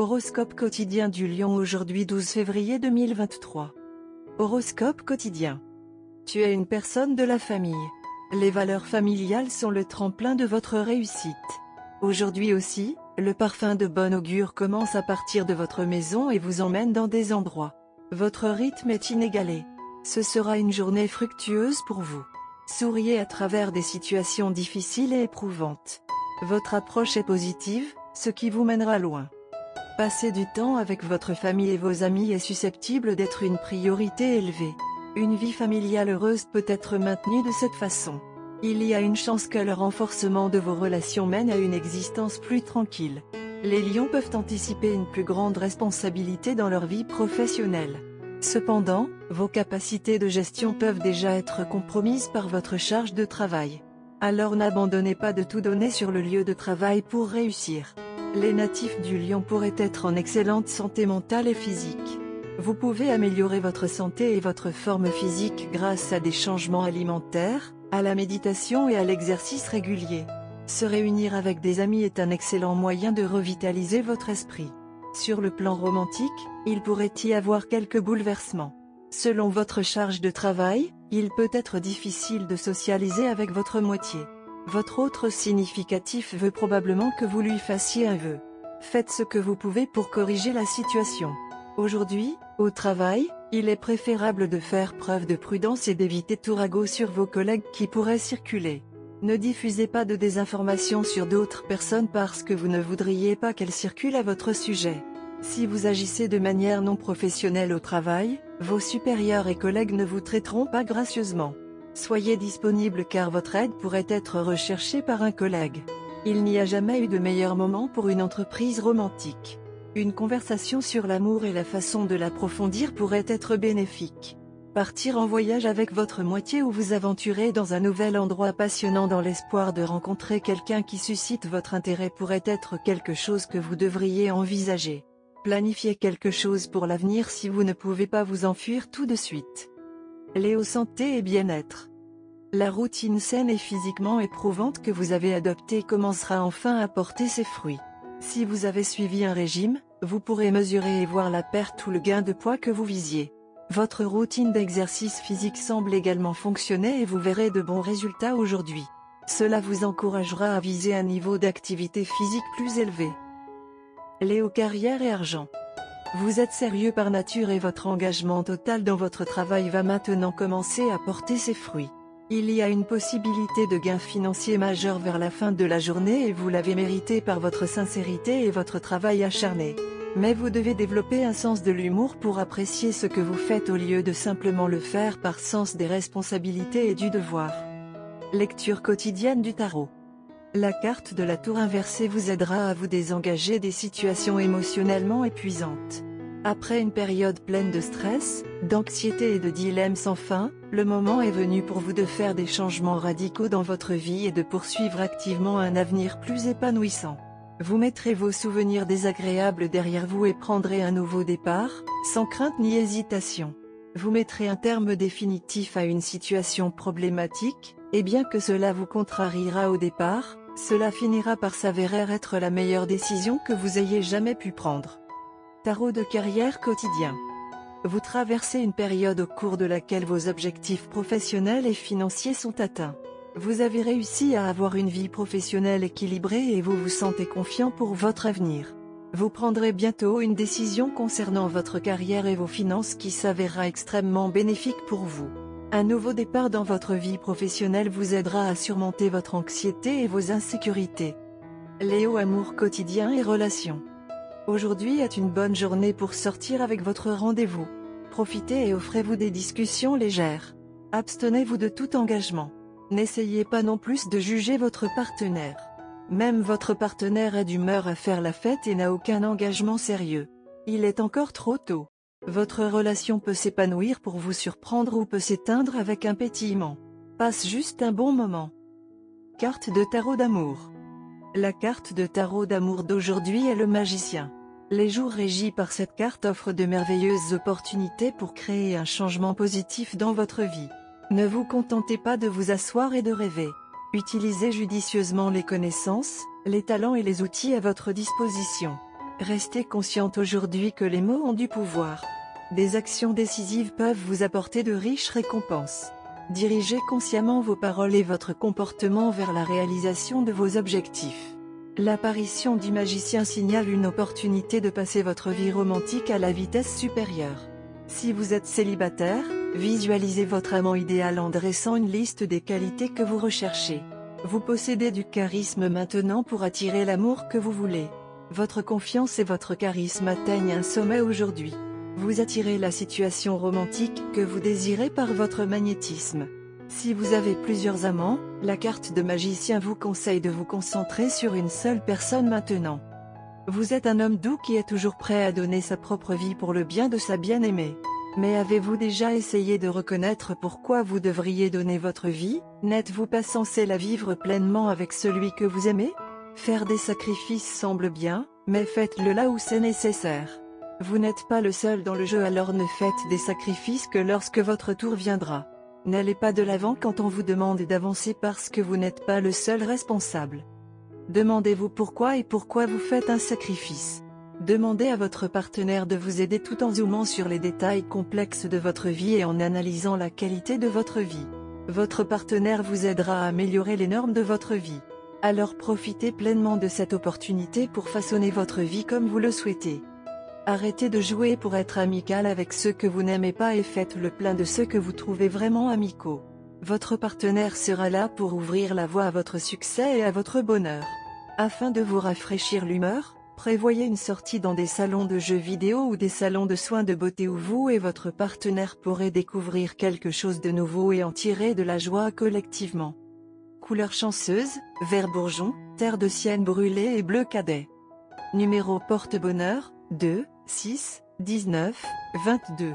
Horoscope quotidien du Lion aujourd'hui 12 février 2023. Horoscope quotidien. Tu es une personne de la famille. Les valeurs familiales sont le tremplin de votre réussite. Aujourd'hui aussi, le parfum de bon augure commence à partir de votre maison et vous emmène dans des endroits. Votre rythme est inégalé. Ce sera une journée fructueuse pour vous. Souriez à travers des situations difficiles et éprouvantes. Votre approche est positive, ce qui vous mènera loin. Passer du temps avec votre famille et vos amis est susceptible d'être une priorité élevée. Une vie familiale heureuse peut être maintenue de cette façon. Il y a une chance que le renforcement de vos relations mène à une existence plus tranquille. Les lions peuvent anticiper une plus grande responsabilité dans leur vie professionnelle. Cependant, vos capacités de gestion peuvent déjà être compromises par votre charge de travail. Alors n'abandonnez pas de tout donner sur le lieu de travail pour réussir. Les natifs du Lion pourraient être en excellente santé mentale et physique. Vous pouvez améliorer votre santé et votre forme physique grâce à des changements alimentaires, à la méditation et à l'exercice régulier. Se réunir avec des amis est un excellent moyen de revitaliser votre esprit. Sur le plan romantique, il pourrait y avoir quelques bouleversements. Selon votre charge de travail, il peut être difficile de socialiser avec votre moitié. Votre autre significatif veut probablement que vous lui fassiez un vœu. Faites ce que vous pouvez pour corriger la situation. Aujourd'hui, au travail, il est préférable de faire preuve de prudence et d'éviter tout ragot sur vos collègues qui pourraient circuler. Ne diffusez pas de désinformations sur d'autres personnes parce que vous ne voudriez pas qu'elles circulent à votre sujet. Si vous agissez de manière non professionnelle au travail, vos supérieurs et collègues ne vous traiteront pas gracieusement. Soyez disponible car votre aide pourrait être recherchée par un collègue. Il n'y a jamais eu de meilleur moment pour une entreprise romantique. Une conversation sur l'amour et la façon de l'approfondir pourrait être bénéfique. Partir en voyage avec votre moitié ou vous aventurer dans un nouvel endroit passionnant dans l'espoir de rencontrer quelqu'un qui suscite votre intérêt pourrait être quelque chose que vous devriez envisager. Planifiez quelque chose pour l'avenir si vous ne pouvez pas vous enfuir tout de suite. Léo santé et bien-être. La routine saine et physiquement éprouvante que vous avez adoptée commencera enfin à porter ses fruits. Si vous avez suivi un régime, vous pourrez mesurer et voir la perte ou le gain de poids que vous visiez. Votre routine d'exercice physique semble également fonctionner et vous verrez de bons résultats aujourd'hui. Cela vous encouragera à viser un niveau d'activité physique plus élevé. Léo carrière et argent. Vous êtes sérieux par nature et votre engagement total dans votre travail va maintenant commencer à porter ses fruits. Il y a une possibilité de gain financier majeur vers la fin de la journée et vous l'avez mérité par votre sincérité et votre travail acharné. Mais vous devez développer un sens de l'humour pour apprécier ce que vous faites au lieu de simplement le faire par sens des responsabilités et du devoir. Lecture quotidienne du tarot. La carte de la tour inversée vous aidera à vous désengager des situations émotionnellement épuisantes. Après une période pleine de stress, d'anxiété et de dilemmes sans fin, le moment est venu pour vous de faire des changements radicaux dans votre vie et de poursuivre activement un avenir plus épanouissant. Vous mettrez vos souvenirs désagréables derrière vous et prendrez un nouveau départ, sans crainte ni hésitation. Vous mettrez un terme définitif à une situation problématique, et bien que cela vous contrariera au départ, cela finira par s'avérer être la meilleure décision que vous ayez jamais pu prendre. Tarot de carrière quotidien. Vous traversez une période au cours de laquelle vos objectifs professionnels et financiers sont atteints. Vous avez réussi à avoir une vie professionnelle équilibrée et vous vous sentez confiant pour votre avenir. Vous prendrez bientôt une décision concernant votre carrière et vos finances qui s'avérera extrêmement bénéfique pour vous. Un nouveau départ dans votre vie professionnelle vous aidera à surmonter votre anxiété et vos insécurités. Léo amour quotidien et relations. Aujourd'hui est une bonne journée pour sortir avec votre rendez-vous. Profitez et offrez-vous des discussions légères. Abstenez-vous de tout engagement. N'essayez pas non plus de juger votre partenaire. Même votre partenaire est d'humeur à faire la fête et n'a aucun engagement sérieux. Il est encore trop tôt. Votre relation peut s'épanouir pour vous surprendre ou peut s'éteindre avec un pétillement. Passe juste un bon moment. Carte de tarot d'amour. La carte de tarot d'amour d'aujourd'hui est le magicien. Les jours régis par cette carte offrent de merveilleuses opportunités pour créer un changement positif dans votre vie. Ne vous contentez pas de vous asseoir et de rêver. Utilisez judicieusement les connaissances, les talents et les outils à votre disposition. Restez consciente aujourd'hui que les mots ont du pouvoir. Des actions décisives peuvent vous apporter de riches récompenses. Dirigez consciemment vos paroles et votre comportement vers la réalisation de vos objectifs. L'apparition du magicien signale une opportunité de passer votre vie romantique à la vitesse supérieure. Si vous êtes célibataire, visualisez votre amant idéal en dressant une liste des qualités que vous recherchez. Vous possédez du charisme maintenant pour attirer l'amour que vous voulez. Votre confiance et votre charisme atteignent un sommet aujourd'hui. Vous attirez la situation romantique que vous désirez par votre magnétisme. Si vous avez plusieurs amants, la carte de magicien vous conseille de vous concentrer sur une seule personne maintenant. Vous êtes un homme doux qui est toujours prêt à donner sa propre vie pour le bien de sa bien-aimée. Mais avez-vous déjà essayé de reconnaître pourquoi vous devriez donner votre vie? N'êtes-vous pas censé la vivre pleinement avec celui que vous aimez? Faire des sacrifices semble bien, mais faites-le là où c'est nécessaire. Vous n'êtes pas le seul dans le jeu, alors ne faites des sacrifices que lorsque votre tour viendra. N'allez pas de l'avant quand on vous demande d'avancer parce que vous n'êtes pas le seul responsable. Demandez-vous pourquoi et pourquoi vous faites un sacrifice. Demandez à votre partenaire de vous aider tout en zoomant sur les détails complexes de votre vie et en analysant la qualité de votre vie. Votre partenaire vous aidera à améliorer les normes de votre vie. Alors profitez pleinement de cette opportunité pour façonner votre vie comme vous le souhaitez. Arrêtez de jouer pour être amical avec ceux que vous n'aimez pas et faites le plein de ceux que vous trouvez vraiment amicaux. Votre partenaire sera là pour ouvrir la voie à votre succès et à votre bonheur. Afin de vous rafraîchir l'humeur, prévoyez une sortie dans des salons de jeux vidéo ou des salons de soins de beauté où vous et votre partenaire pourrez découvrir quelque chose de nouveau et en tirer de la joie collectivement. Couleur chanceuse, vert bourgeon, terre de sienne brûlée et bleu cadet. Numéro porte-bonheur, 2, 6, 19, 22.